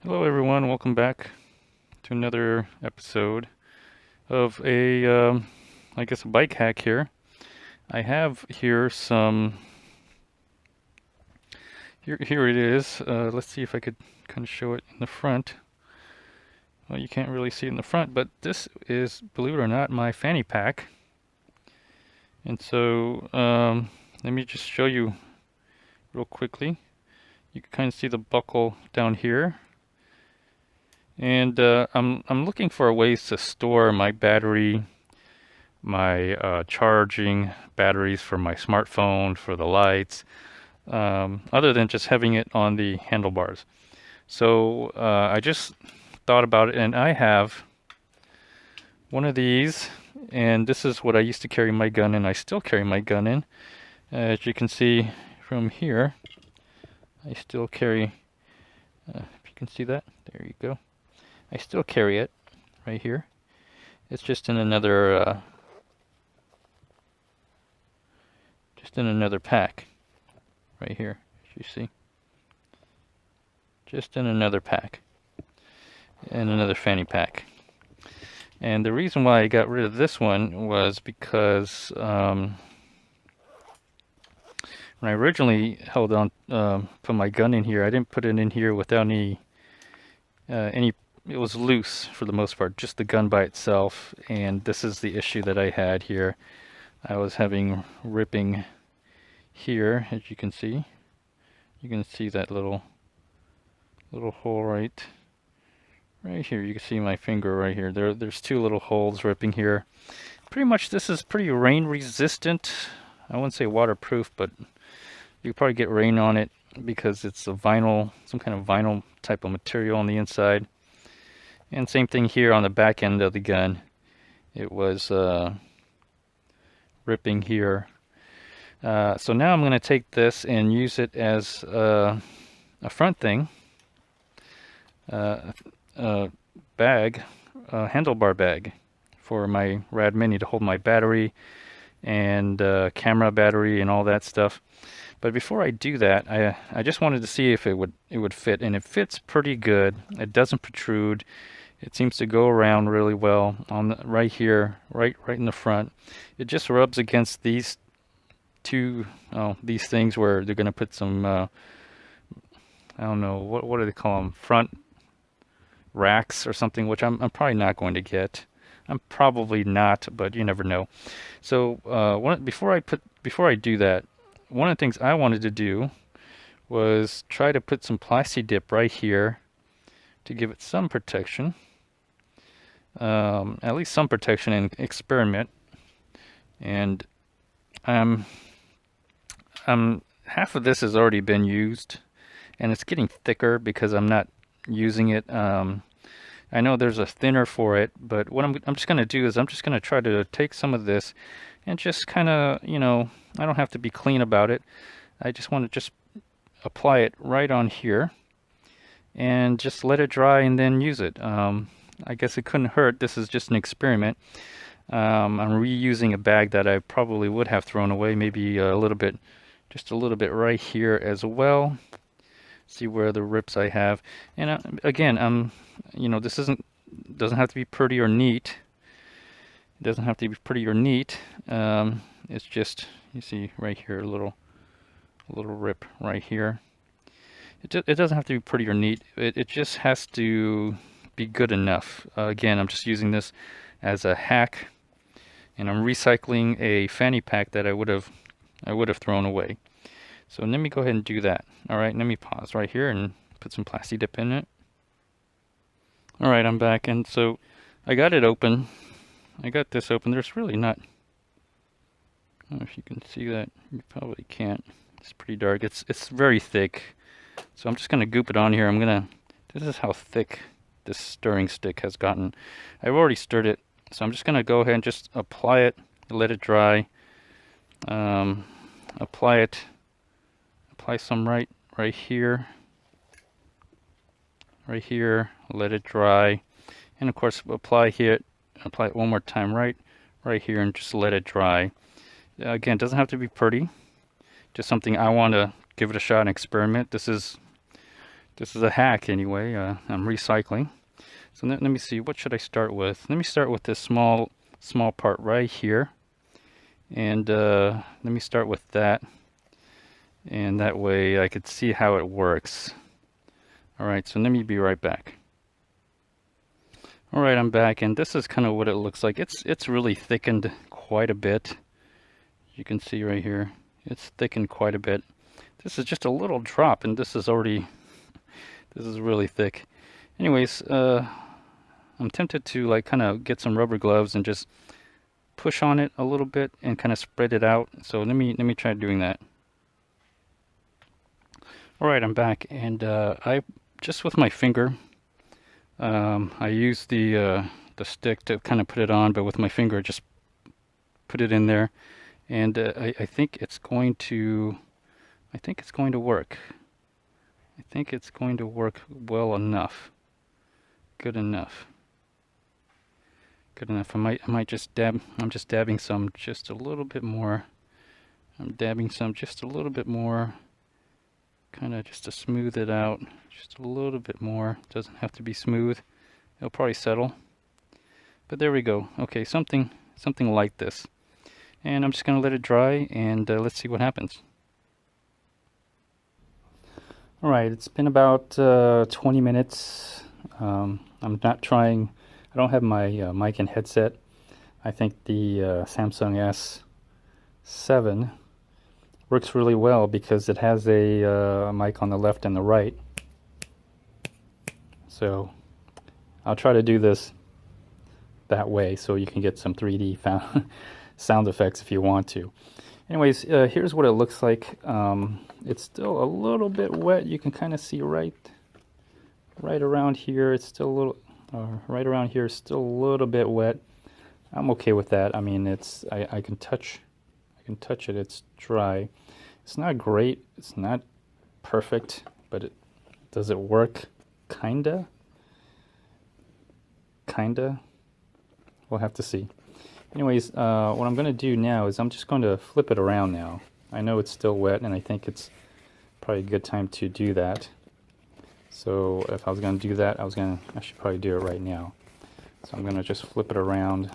Hello, everyone. Welcome back to another episode of a bike hack here. I have here some. Here it is. Let's see if I could kind of show it in the front. Well, you can't really see it in the front, but this is, believe it or not, my fanny pack. And so, let me just show you real quickly. You can kind of see the buckle down here. And I'm looking for ways to store my battery, my charging batteries for my smartphone, for the lights, other than just having it on the handlebars. So I just thought about it, and I have one of these, and this is what I used to carry my gun in. I still carry my gun in. As you can see from here, I still carry, if you can see that, there you go. I still carry it right here. It's just in another pack right here, as you see. Just in another pack, in another fanny pack. And the reason why I got rid of this one was because when I originally held on, put my gun in here, I didn't put it in here without any. It was loose for the most part, just the gun by itself. And this is the issue that I had here. I was having ripping here, as you can see. You can see that little hole right here. You can see my finger right here. There's two little holes ripping here. Pretty much this is pretty rain resistant. I wouldn't say waterproof, but you could probably get rain on it because it's a vinyl, some kind of vinyl type of material on the inside. And same thing here on the back end of the gun. It was ripping here. So now I'm going to take this and use it as a front thing, bag, handlebar bag for my Rad Mini to hold my battery and camera battery and all that stuff. But before I do that, I just wanted to see if it would fit, and it fits pretty good. It doesn't protrude. It seems to go around really well on the, right here, right in the front. It just rubs against these these things where they're going to put some I don't know what do they call them, front racks or something, which I'm probably not going to get. I'm probably not, but you never know. So before I do that, one of the things I wanted to do was try to put some Plasti Dip right here to give it some protection, at least some protection, and experiment. And half of this has already been used, and it's getting thicker because I'm not using it. I know there's a thinner for it, but what I'm just going to do is I'm just going to try to take some of this and just kind of, I don't have to be clean about it. I just want to just apply it right on here and just let it dry and then use it. I guess it couldn't hurt. This is just an experiment. I'm reusing a bag that I probably would have thrown away, maybe just a little bit right here as well. See where the rips I have. And again, this doesn't have to be pretty or neat. It doesn't have to be pretty or neat. It's just, you see right here, a little rip right here. It doesn't have to be pretty or neat. It just has to be good enough. Again, I'm just using this as a hack, and I'm recycling a fanny pack that I would have thrown away. So let me go ahead and do that. All right, let me pause right here and put some Plasti Dip in it. All right, I'm back, and so I got it open. I got this open. There's really not, I don't know if you can see that. You probably can't. It's pretty dark. It's very thick. So I'm just gonna goop it on here. This is how thick this stirring stick has gotten. I've already stirred it, so I'm just gonna go ahead and just apply it, let it dry. Apply some right here, let it dry, and of course apply it one more time right here, and just let it dry. Again, it doesn't have to be pretty, just something I want to give it a shot and experiment. This is This is a hack anyway. I'm recycling. So let me see, what should I start with? Let me start with this small part right here. And let me start with that. And that way I could see how it works. Alright, so let me be right back. Alright, I'm back, and this is kind of what it looks like. It's really thickened quite a bit. You can see right here. It's thickened quite a bit. This is just a little drop, and this is really thick. Anyways, I'm tempted to like kind of get some rubber gloves and just push on it a little bit and kind of spread it out. So let me try doing that. All right, I'm back, and I just with my finger, I use the stick to kind of put it on, but with my finger just put it in there, and I think it's going to work. I think it's going to work well enough. Good enough. Good enough. I might just dab. I'm just dabbing some just a little bit more. I'm dabbing some just a little bit more. Kind of just to smooth it out. Just a little bit more. Doesn't have to be smooth. It'll probably settle. But there we go. Okay, something like this. And I'm just going to let it dry, and let's see what happens. Alright, it's been about 20 minutes. I'm not trying, I don't have my mic and headset. I think the Samsung S7 works really well because it has a mic on the left and the right. So I'll try to do this that way so you can get some 3D sound effects if you want to. Anyways, here's what it looks like. It's still a little bit wet. You can kind of see right around here. It's still a little, right around here, is still a little bit wet. I'm okay with that. I mean, I can touch it. It's dry. It's not great. It's not perfect, but does it work? Kinda. We'll have to see. Anyways, what I'm going to do now is I'm just going to flip it around now. I know it's still wet, and I think it's probably a good time to do that. So if I was going to do that, I should probably do it right now. So I'm going to just flip it around.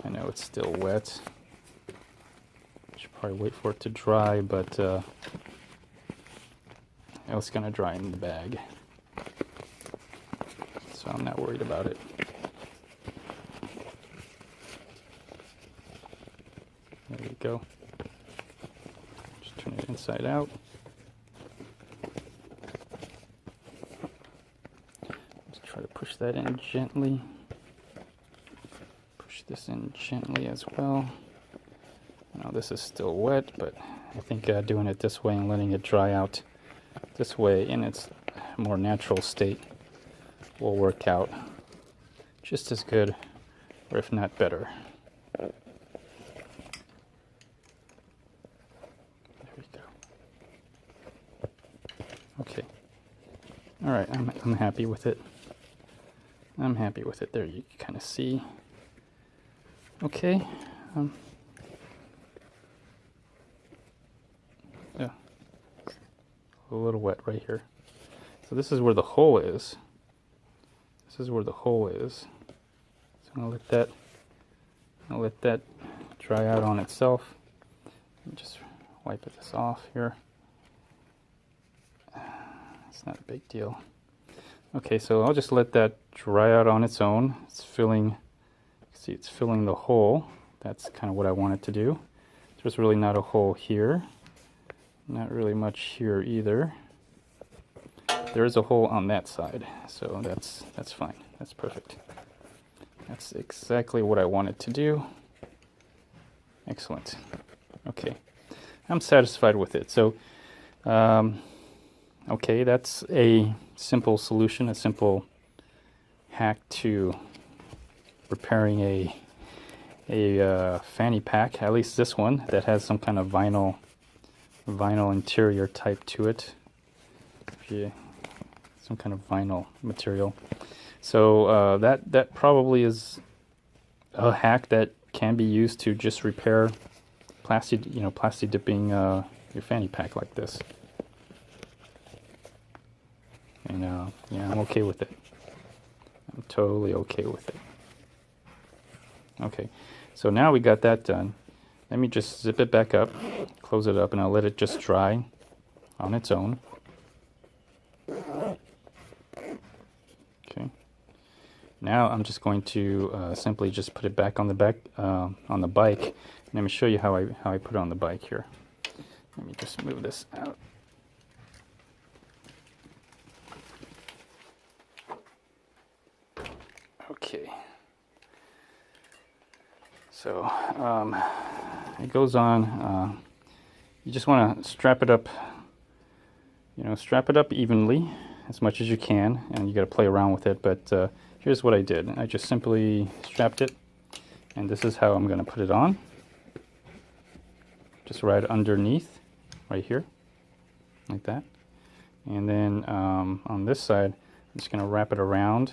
I know it's still wet. I should probably wait for it to dry, but it's going to dry in the bag. So I'm not worried about it. There we go. Just turn it inside out. Let's try to push that in gently. Push this in gently as well. Now this is still wet, but I think doing it this way and letting it dry out this way in its more natural state will work out just as good, or if not better. There we go. Okay. All right, I'm happy with it. I'm happy with it. There, you can kind of see. Okay. Yeah. A little wet right here. So this is where the hole is. This is where the hole is. So I'm gonna let that dry out on itself. Just wipe this off here. It's not a big deal. Okay, so I'll just let that dry out on its own. It's filling, see, it's filling the hole. That's kind of what I want it to do. There's really not a hole here. Not really much here either. There is a hole on that side, so that's fine. That's perfect. That's exactly what I wanted to do. Excellent. Okay, I'm satisfied with it. So, okay, that's a simple solution, a simple hack to repairing a fanny pack. At least this one that has some kind of vinyl interior type to it. Yeah, some kind of vinyl material. So that probably is a hack that can be used to just repair plastic dipping your fanny pack like this. Yeah, I'm okay with it. I'm totally okay with it. Okay, so now we got that done. Let me just zip it back up, close it up, and I'll let it just dry on its own. Okay. Now I'm just going to simply just put it back on the bike. Let me show you how I put it on the bike here. Let me just move this out. Okay. So it goes on. You just want to strap it up. Strap it up evenly as much as you can, and you got to play around with it. But here's what I did. I just simply strapped it, and this is how I'm going to put it on. Just right underneath, right here, like that. And then on this side, I'm just going to wrap it around,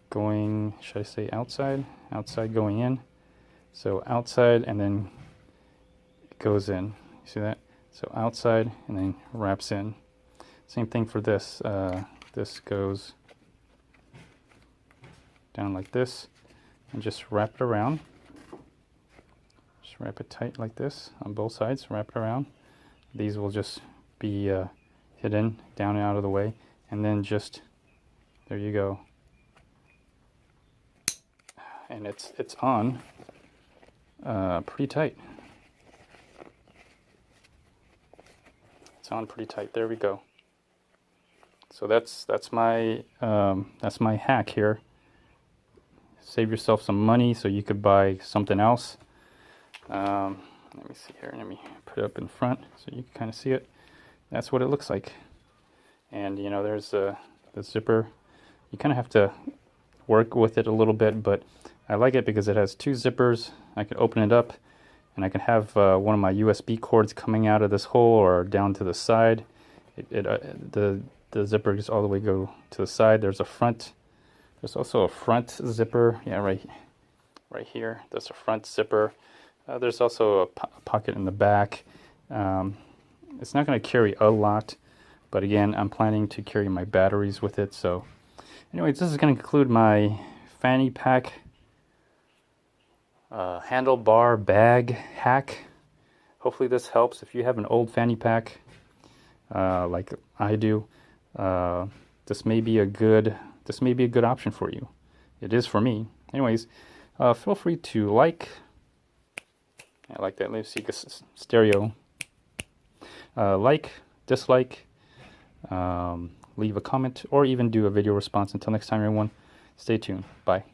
going, should I say outside? Outside going in. So outside, and then it goes in. You see that? So outside, and then wraps in. Same thing for this. This goes down like this, and just wrap it around. Just wrap it tight like this on both sides. Wrap it around. These will just be hidden down and out of the way, and then just there you go. And it's on pretty tight. It's on pretty tight. There we go. So that's my hack here. Save yourself some money so you could buy something else. Let me see here. Let me put it up in front so you can kind of see it. That's what it looks like. And there's the zipper. You kind of have to work with it a little bit, but I like it because it has two zippers. I can open it up, and I can have one of my USB cords coming out of this hole or down to the side. The zipper just all the way go to the side. There's also a front zipper. Yeah, right here. There's a front zipper. There's also a pocket in the back. It's not going to carry a lot, but again, I'm planning to carry my batteries with it. So anyways, this is going to conclude my fanny pack handlebar bag hack. Hopefully this helps. If you have an old fanny pack like I do, this may be a good option for you. It is for me. Anyways, feel free to like. I like that. Let's see stereo. Like, dislike, leave a comment, or even do a video response. Until next time, everyone, stay tuned. Bye.